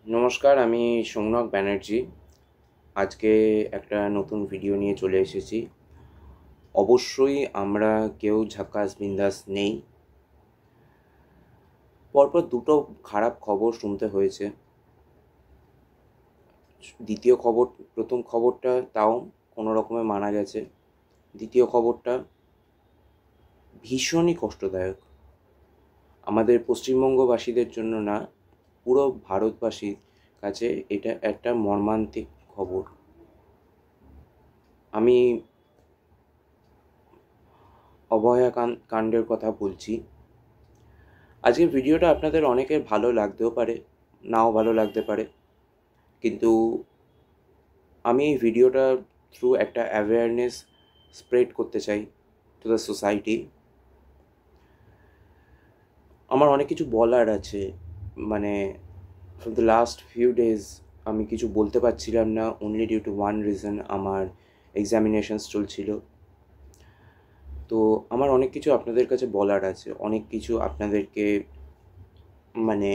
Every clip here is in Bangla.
নমস্কার, আমি সৌনক ব্যানার্জি। আজকে একটা নতুন ভিডিও নিয়ে চলে এসেছি। অবশ্যই আমরা কেউ ঝাক্কাস বিন্দাস নেই। পরপর দুটো খারাপ খবর শুনতে হয়েছে। দ্বিতীয় খবর, প্রথম খবরটা তাও কোনো রকমে মানা গেছে। দ্বিতীয় খবরটা ভীষণই কষ্টদায়ক, আমাদের পশ্চিমবঙ্গবাসীদের জন্য না, পুরো ভারতবাসীর কাছে এটা একটা মর্মান্তিক খবর। আমি অভয়া কাণ্ডের কথা বলছি। আজকের ভিডিওটা আপনাদের অনেকের ভালো লাগতেও পারে, নাও ভালো লাগতে পারে, কিন্তু আমি এই ভিডিওটা থ্রু একটা অ্যাওয়ারনেস স্প্রেড করতে চাই টু দ্য সোসাইটি। আমার অনেক কিছু বলার আছে, মানে for the last few days আমি কিছু বলতে পারছিলাম না, only due to one reason, আমার এক্সামিনেশনস চলছিল। তো আমার অনেক কিছু আপনাদের কাছে বলার আছে, অনেক কিছু আপনাদেরকে, মানে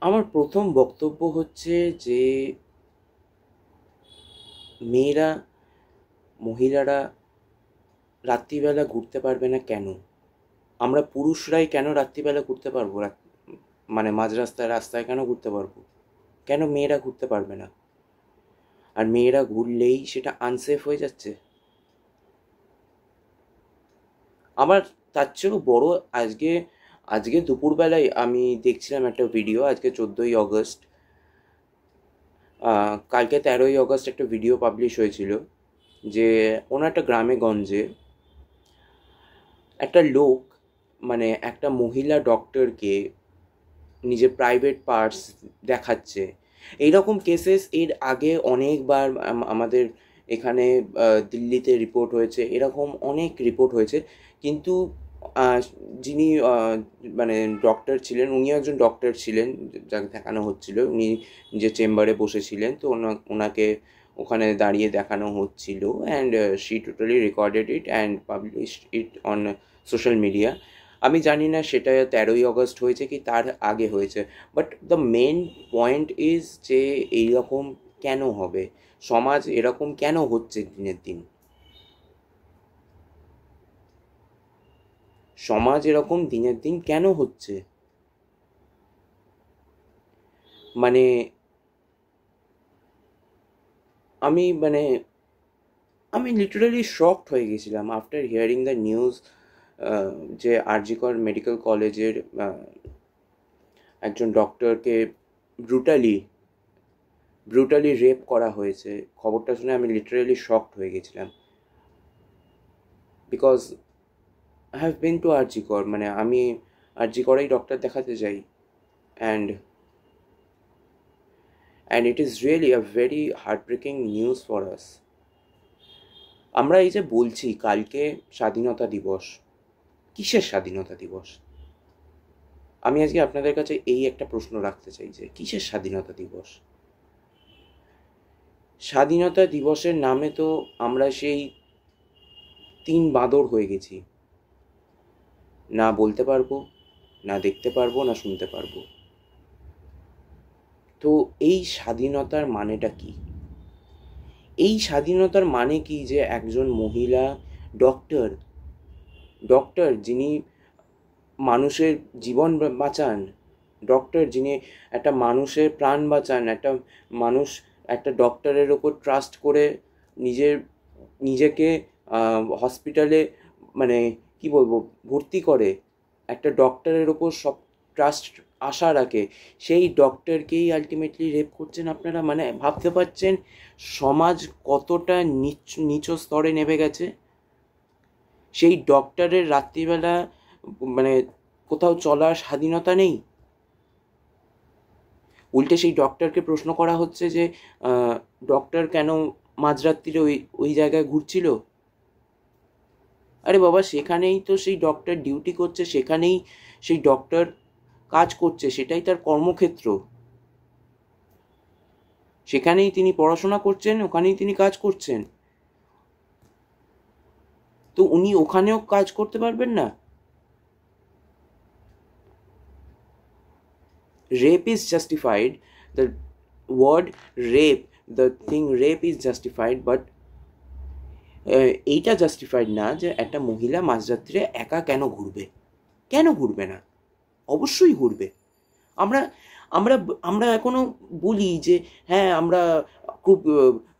আমার প্রথম বক্তব্য হচ্ছে যে মেয়েরা, মহিলারা রাত্রিবেলা ঘুরতে পারবে না কেন? আমরা পুরুষরাই কেন রাত্রিবেলা ঘুরতে পারবো? মানে মাঝ রাস্তায় রাস্তায় কেন ঘুরতে পারবো? কেন মেয়েরা ঘুরতে পারবে না? আর মেয়েরা ঘুরলেই সেটা আনসেফ হয়ে যাচ্ছে। আবার তার চেয়েও বড়, আজকে আজকে দুপুরবেলায় আমি দেখছিলাম একটা ভিডিও, আজকে 14ই আগস্ট, কালকে 13ই আগস্ট একটা ভিডিও পাবলিশ হয়েছিল যে কোনো একটা গ্রামে গঞ্জে একটা লোক, মানে একটা মহিলা ডক্টরকে নিজের প্রাইভেট পার্টস দেখাচ্ছে। এইরকম কেসেস এর আগে অনেকবার আমাদের এখানে দিল্লিতে রিপোর্ট হয়েছে, এরকম অনেক রিপোর্ট হয়েছে। কিন্তু আহ, যিনি মানে ডক্টর ছিলেন, উনি একজন ডক্টর ছিলেন, যাকে দেখানো হচ্ছিল, উনি নিজের চেম্বারে বসেছিলেন, তো ওনাকে ওখানে দাঁড়িয়ে দেখানো হচ্ছিল, and she totally recorded it and published it on social media. আমি জানি না সেটা 13ই আগস্ট হয়েছে কি তার আগে হয়েছে, but the main point is যে এইরকম কেন হবে? সমাজ এরকম কেন হচ্ছে দিনের দিন? সমাজ এরকম দিনের দিন কেন হচ্ছে? মানে আমি মানে আমি লিটারালি শকড হয়ে গেছিলাম আফটার হিয়ারিং দ্য নিউজ, যে আরজিকর মেডিকেল কলেজের একজন ডক্টরকে ব্রুটালি ব্রুটালি রেপ করা হয়েছে। খবরটা শুনে আমি লিটারালি শকড হয়ে গেছিলাম, because I have been to RG Kar, মানে আমি আরজিকরেই ডক্টর দেখাতে যাই, and it is really a very heartbreaking news for us. আমরা এই যে বলছি কালকে স্বাধীনতা দিবস, কিসের স্বাধীনতা দিবস? আমি আজকে আপনাদের কাছে এই একটা প্রশ্ন রাখতে চাই যে কিসের স্বাধীনতা দিবস? স্বাধীনতা দিবসের নামে তো আমরা সেই তিন বাঁদর হয়ে গেছি, না বলতে পারবো, না দেখতে পারবো, না শুনতে পারবো। তো এই স্বাধীনতার মানেটা কি? এই স্বাধীনতার মানে কি যে একজন মহিলা ডক্টর, যিনি মানুষের জীবন বাঁচান, ডক্টর যিনি একটা মানুষের প্রাণ বাঁচান, একটা মানুষ একটা ডক্টরের ওপর ট্রাস্ট করে নিজের নিজেকে হসপিটালে, মানে কি বলবো, ভর্তি করে, একটা ডক্টরের ওপর সব ট্রাস্ট আশা রাখে, সেই ডক্টরকেই আলটিমেটলি রেপ করছেন আপনারা। মানে ভাবতে পারছেন সমাজ কতটা নিচু স্তরে নেমে গেছে? সেই ডক্টরের রাত্রিবেলা মানে কোথাও চলার স্বাধীনতা নেই, উল্টে সেই ডক্টরকে প্রশ্ন করা হচ্ছে যে ডক্টর কেন মাঝরাত্রিরে ওই ওই জায়গায় ঘুরছিল। আরে বাবা, সেখানেই তো সেই ডক্টর ডিউটি করছে, সেখানেই সেই ডক্টর কাজ করছে, সেটাই তার কর্মক্ষেত্র, সেখানেই তিনি পড়াশোনা করছেন, ওখানেই তিনি কাজ করছেন। তো উনি ওখানেও কাজ করতে পারবেন না? Rape is justified, the word rape, the thing rape is justified, but এইটা জাস্টিফাইড না যে একটা মহিলা মাঝরাত্রে একা কেন ঘুরবে। কেন ঘুরবে না? অবশ্যই ঘুরবে। আমরা আমরা আমরা এখনো বলি যে হ্যাঁ আমরা খুব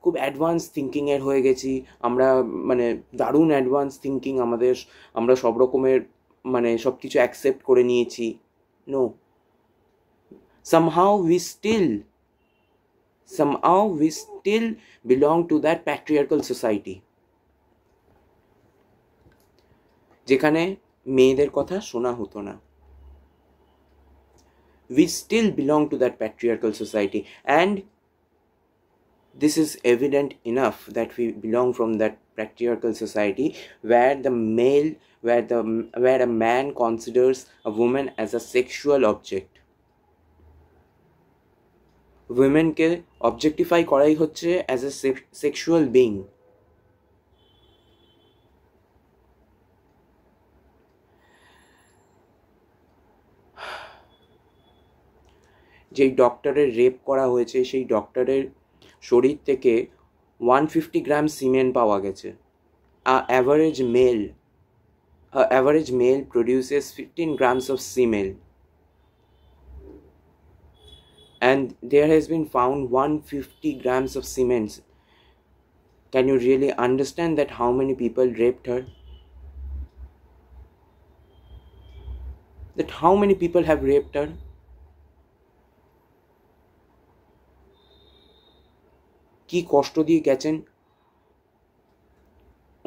খুব অ্যাডভান্স থিঙ্কিংয়ের হয়ে গেছি, আমরা মানে দারুণ অ্যাডভান্স থিঙ্কিং আমাদের, আমরা সব রকমের মানে সব কিছু অ্যাকসেপ্ট করে নিয়েছি। No, somehow we still belong to that patriarchal society, যেখানে মেয়েদের কথা শোনা হতো না। We still belong to that patriarchal society, and this is evident enough that we belong from that patriarchal society where where a man considers a woman as a sexual object. Women ke objectify korai hocche as a sexual being. যেই ডক্টরের রেপ করা হয়েছে সেই ডক্টরের শরীর থেকে 150 গ্রাম সিমেন্ট পাওয়া গেছে। average male produces 15 grams of semen, and there has been found 150 grams of semen. Can you really understand that how many people raped her? That how many people have raped her? কি কষ্ট দিয়ে গেছেন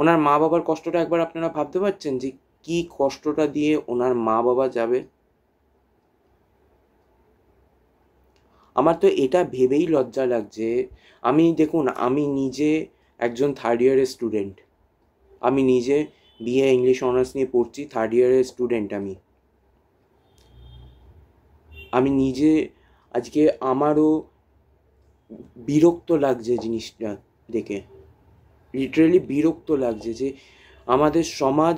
ওনার মা বাবার কষ্টটা একবার আপনারা ভাবতে পারছেন যে কি কষ্টটা দিয়ে ওনার মা বাবা যাবে। আমার তো এটা ভেবেই লজ্জা লাগছে। দেখুন আমি নিজে একজন থার্ড ইয়ারের স্টুডেন্ট, আমি নিজে বিএ ইংলিশ অনার্স নিয়ে পড়ছি, থার্ড ইয়ারের স্টুডেন্ট। আমি নিজে আজকে আমারও বিরক্ত লাগছে জিনিসটা দেখে, লিটারেলি বিরক্ত লাগছে যে আমাদের সমাজ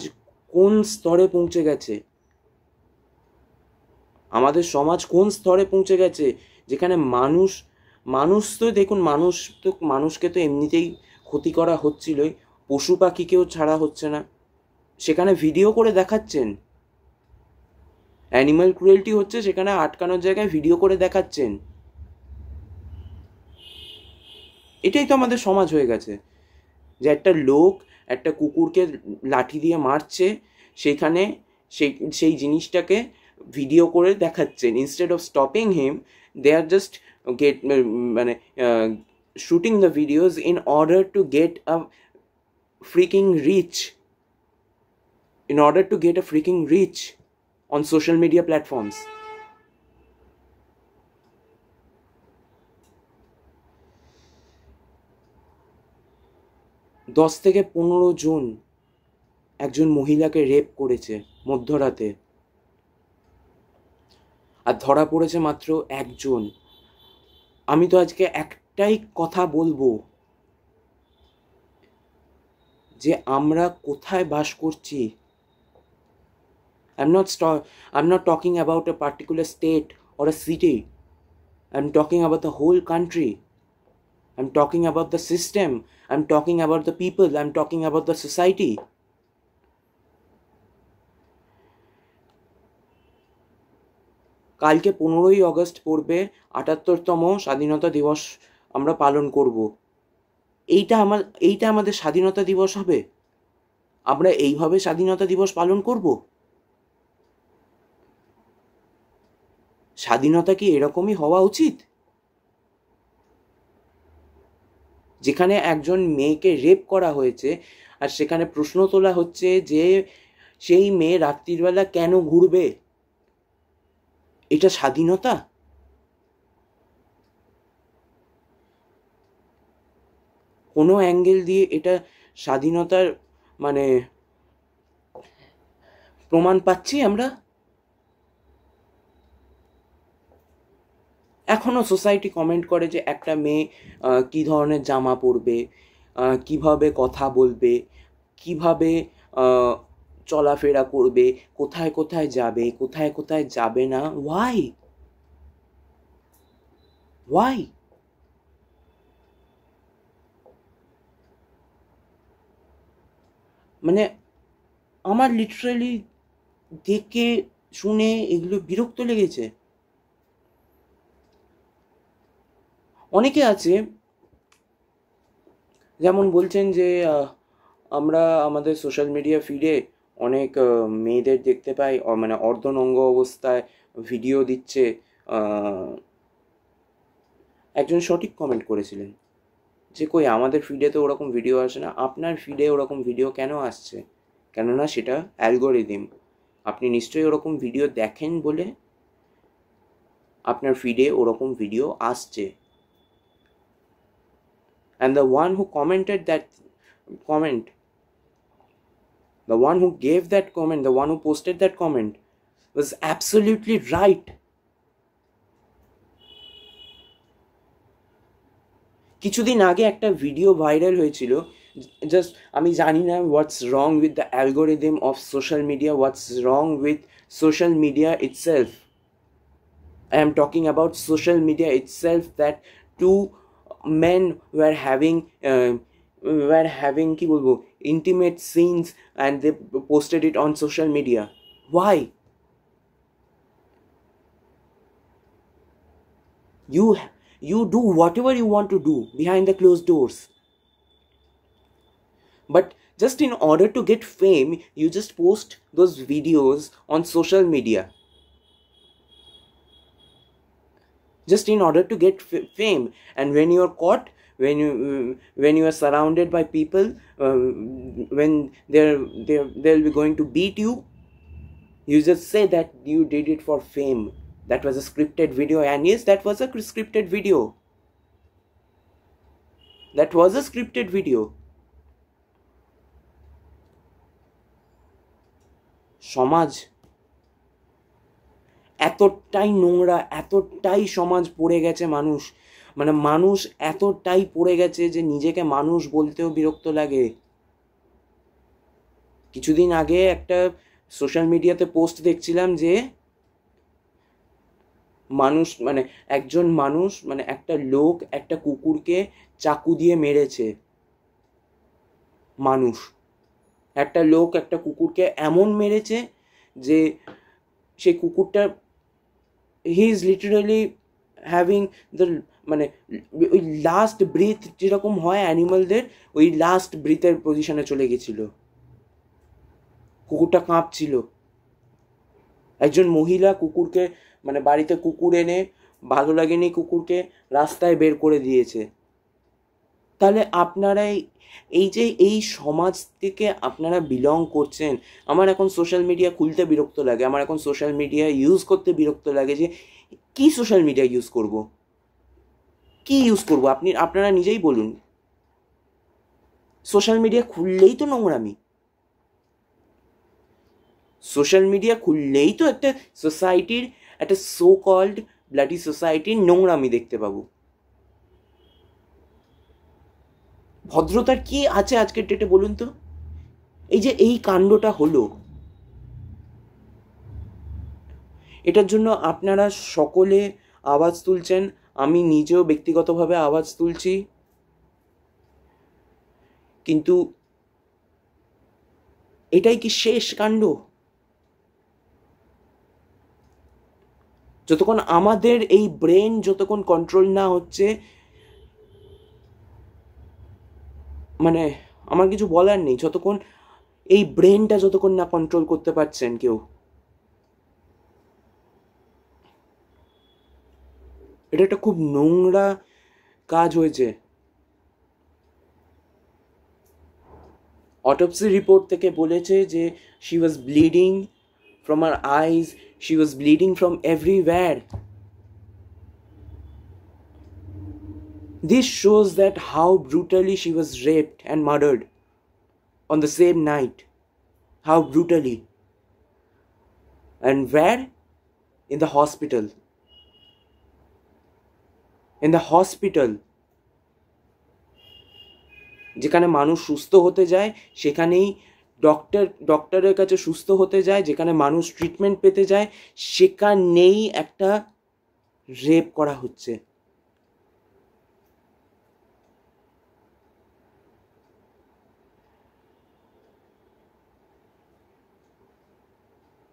কোন স্তরে পৌঁছে গেছে। আমাদের সমাজ কোন স্তরে পৌঁছে গেছে যেখানে মানুষ তো দেখুন, মানুষকে তো এমনিতেই ক্ষতি করা হচ্ছিলই, পশু পাখিকেও ছাড়া হচ্ছে না, সেখানে ভিডিও করে দেখাচ্ছেন। অ্যানিমাল ক্রুয়েলটি হচ্ছে সেখানে আটকানোর জায়গায় ভিডিও করে দেখাচ্ছেন। এটাই তো আমাদের সমাজ হয়ে গেছে, যে একটা লোক একটা কুকুরকে লাঠি দিয়ে মারছে, সেখানে সেই জিনিসটাকে ভিডিও করে দেখাচ্ছেন। Instead of stopping him, they are just মানে shooting the videos in order to get a freaking reach on social media platforms. দশ থেকে 15 জন একজন মহিলাকে রেপ করেছে মধ্যরাতে, আর ধরা পড়েছে মাত্র একজন। আমি তো আজকে একটাই কথা বলবো যে আমরা কোথায় বাস করছি। I'm not talking about a particular state or a city. I'm talking about the whole country. I'm talking about the system. I'm talking about the people. I'm talking about the society. কালকে 15ই অগস্ট পড়বে, 78তম স্বাধীনতা দিবস আমরা পালন করব। এইটা আমাদের স্বাধীনতা দিবস হবে? আমরা এইভাবে স্বাধীনতা দিবস পালন করব? স্বাধীনতা কি এরকমই হওয়া উচিত, যেখানে একজন মেয়েকে রেপ করা হয়েছে আর সেখানে প্রশ্ন তোলা হচ্ছে যে সেই মেয়ে রাত্রিবেলা কেন ঘুরবে? এটা স্বাধীনতা? কোনো অ্যাঙ্গেল দিয়ে এটা স্বাধীনতার মানে প্রমাণ পাচ্ছি আমরা? এখনও সোসাইটি কমেন্ট করে যে একটা মেয়ে কী ধরনের জামা পরবে, কিভাবে কথা বলবে, কিভাবে চলাফেরা করবে, কোথায় কোথায় যাবে, কোথায় কোথায় যাবে না। ওয়াই? ওয়াই? মানে আমার লিটারালি দেখে শুনে এগুলো বিরক্ত লেগেছে। অনেকে আছে যেমন বলছেন যে আমরা আমাদের সোশ্যাল মিডিয়া ফিডে অনেক মেয়েদের দেখতে পাই, মানে অর্ধনঙ্গ অবস্থায় ভিডিও দিচ্ছে। একজন সঠিক কমেন্ট করেছিলেন যে কই আমাদের ফিডে তো ওরকম ভিডিও আসে না। আপনার ফিডে ওরকম ভিডিও কেন আসছে? কেননা সেটা অ্যালগোরিদম। আপনি নিশ্চয়ই ওরকম ভিডিও দেখেন বলে আপনার ফিডে ওরকম ভিডিও আসছে। And the one who commented that comment, the one who gave that comment, the one who posted that comment was absolutely right. কিছুদিন আগে একটা ভিডিও ভাইরাল হয়েছিল, জাস্ট আমি জানি না what's wrong with the algorithm of social media, what's wrong with social media itself. I am talking about social media itself, that two men were having কি বলবো intimate scenes and they posted it on social media. Why? You do whatever you want to do behind the closed doors, but just in order to get fame you just post those videos on social media just in order to get fame. And when you are caught, when you are surrounded by people, when they'll be going to beat you, you just say that you did it for fame. That was a scripted video. And yes, that was a scripted video. That was a scripted video. সমাজ এতটাই নোংরা, এতটাই সমাজ পড়ে গেছে, মানুষ এতটাই পড়ে গেছে যে নিজেকে মানুষ বলতেও বিরক্ত লাগে। কিছুদিন আগে একটা সোশ্যাল মিডিয়াতে পোস্ট দেখছিলাম যে একটা লোক একটা কুকুরকে চাকু দিয়ে মেরেছে। একটা লোক একটা কুকুরকে এমন মেরেছে যে সেই কুকুরটা he is literally having the ওই লাস্ট ব্রিথ যেরকম হয় অ্যানিমালদের, ওই লাস্ট ব্রিথের পজিশনে চলে গেছিল। কুকুরটা কাঁপছিল। একজন মহিলা কুকুরকে বাড়িতে কুকুর এনে ভালো লাগেনি কুকুরকে, রাস্তায় বের করে দিয়েছে। তাহলে আপনারা এই সমাজ থেকে আপনারা বিলং করছেন। আমার এখন সোশ্যাল মিডিয়া খুলতে বিরক্ত লাগে, আমার এখন সোশ্যাল মিডিয়া ইউজ করতে বিরক্ত লাগে যে কি সোশ্যাল মিডিয়া ইউজ করব, আপনারা নিজেই বলুন। সোশ্যাল মিডিয়া খুললেই তো নোংরামি, সোশ্যাল মিডিয়া খুললেই তো একটা সোসাইটির, একটা সো কল্ড ব্লাডি সোসাইটির নোংরামি দেখতে পাবো। ভদ্রতার কি আছে আজকের ডেটে বলুন তো? এই কাণ্ডটা হলো, এটার জন্য আপনারা সকলে আওয়াজ তুলছেন, আমি নিজেও ব্যক্তিগতভাবে আওয়াজ তুলছি। কিন্তু এটাই কি শেষ কাণ্ড? যতক্ষণ আমাদের এই ব্রেন যতক্ষণ কন্ট্রোল না হচ্ছে, আমার কিছু বলার নেই। যতক্ষণ এই ব্রেনটা যতক্ষণ না কন্ট্রোল করতে পারছেন কেউ, এটা একটা খুব নোংরা কাজ হয়েছে। অটোপসি রিপোর্ট থেকে বলেছে যে she was bleeding from her eyes, she was bleeding from everywhere. This shows that how brutally she was raped and murdered on the same night. How brutally. And where? In the hospital. In the hospital. যেখানে মানুষ সুস্থ হতে যায় সেখানেই ডক্টরের কাছে সুস্থ হতে যায়, যেখানে মানুষ ট্রিটমেন্ট পেতে যায় সেখানেই একটা রেপ করা হচ্ছে।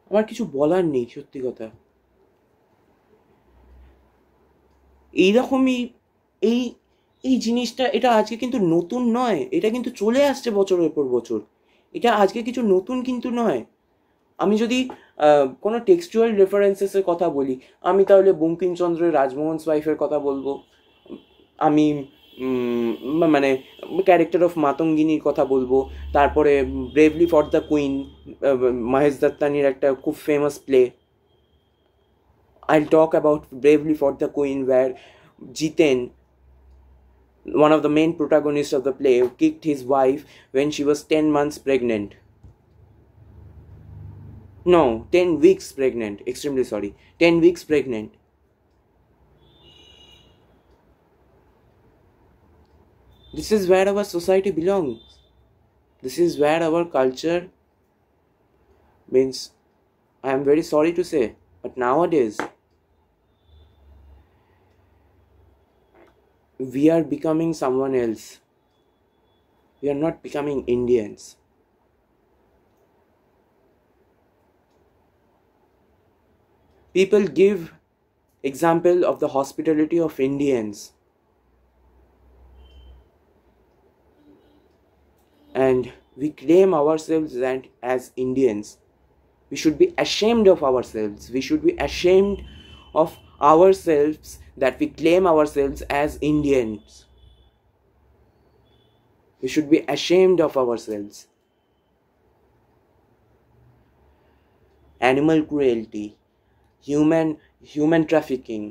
আমার কিছু বলার নেই, সত্যি কথা। এইরকমই এই এই জিনিসটা, এটা আজকে কিন্তু নতুন নয়, এটা কিন্তু চলে আসছে বছরের পর বছর। এটা আজকে কিছু নতুন কিন্তু নয়। আমি যদি কোনো টেক্সচুয়াল রেফারেন্সেসের কথা বলি, আমি তাহলে বঙ্কিমচন্দ্রের রাজমোহন ওয়াইফের কথা বলবো। আমি মানে ক্যারেক্টার অফ মাতঙ্গিনীর কথা বলবো। তারপরে bravely fought the queen, Mahesh দত্তানির একটা খুব famous play. I'll talk about Bravely Fought the Queen, where Jiten, one of the main protagonists of the play, kicked his wife when she was 10 months pregnant. No, 10 weeks pregnant. Extremely sorry. 10 weeks pregnant. This is where our society belongs. This is where our culture means. I am very sorry to say, but nowadays we are becoming someone else. We are not becoming Indians. People give example of the hospitality of Indians, and we claim ourselves as Indians. We should be ashamed of ourselves. We should be ashamed of ourselves that we claim ourselves as Indians. We should be ashamed of ourselves. Animal cruelty, human trafficking,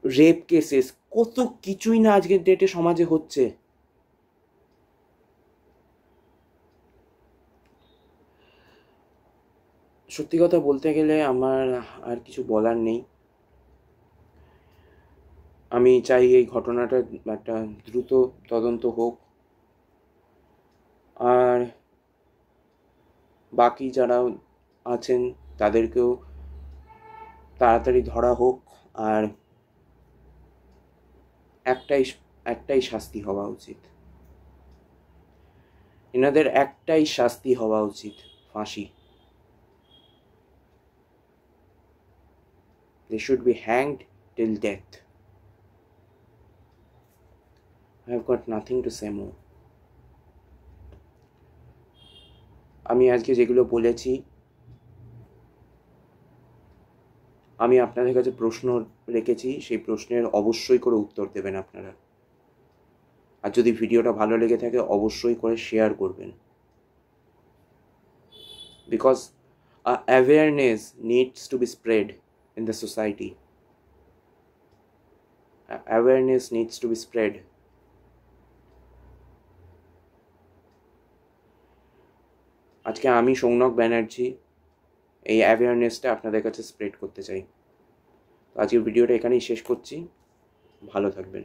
rape cases, কত কিছুই না আজকের ডেটে সমাজে হচ্ছে। সত্যি কথা বলতে গেলে আমার আর কিছু বলার নেই। আমি চাই এই ঘটনাটা একটা দ্রুত তদন্ত হোক, আর বাকি যারা আছেন তাদেরকেও তাড়াতাড়ি ধরা হোক। আর একটাই শাস্তি হওয়া উচিত, এনাদের একটাই শাস্তি হওয়া উচিত, ফাঁসি। They should be hanged till death. I have got nothing to say more. আমি আজকে যেগুলো বলেছি, আমি আপনাদের কাছে প্রশ্ন রেখেছি, সেই প্রশ্নের অবশ্যই করে উত্তর দেবেন আপনারা। আর যদি ভিডিওটা ভালো লেগে থাকে অবশ্যই করে শেয়ার করবেন, because awareness needs to be spread in the society. Awareness needs to be spread. আজকে আমি সৌনক ব্যানার্জি এই অ্যাওয়ারনেসটা আপনাদের কাছে স্প্রেড করতে চাই। আজকের ভিডিওটা এখানেই শেষ করছি। ভালো থাকবেন।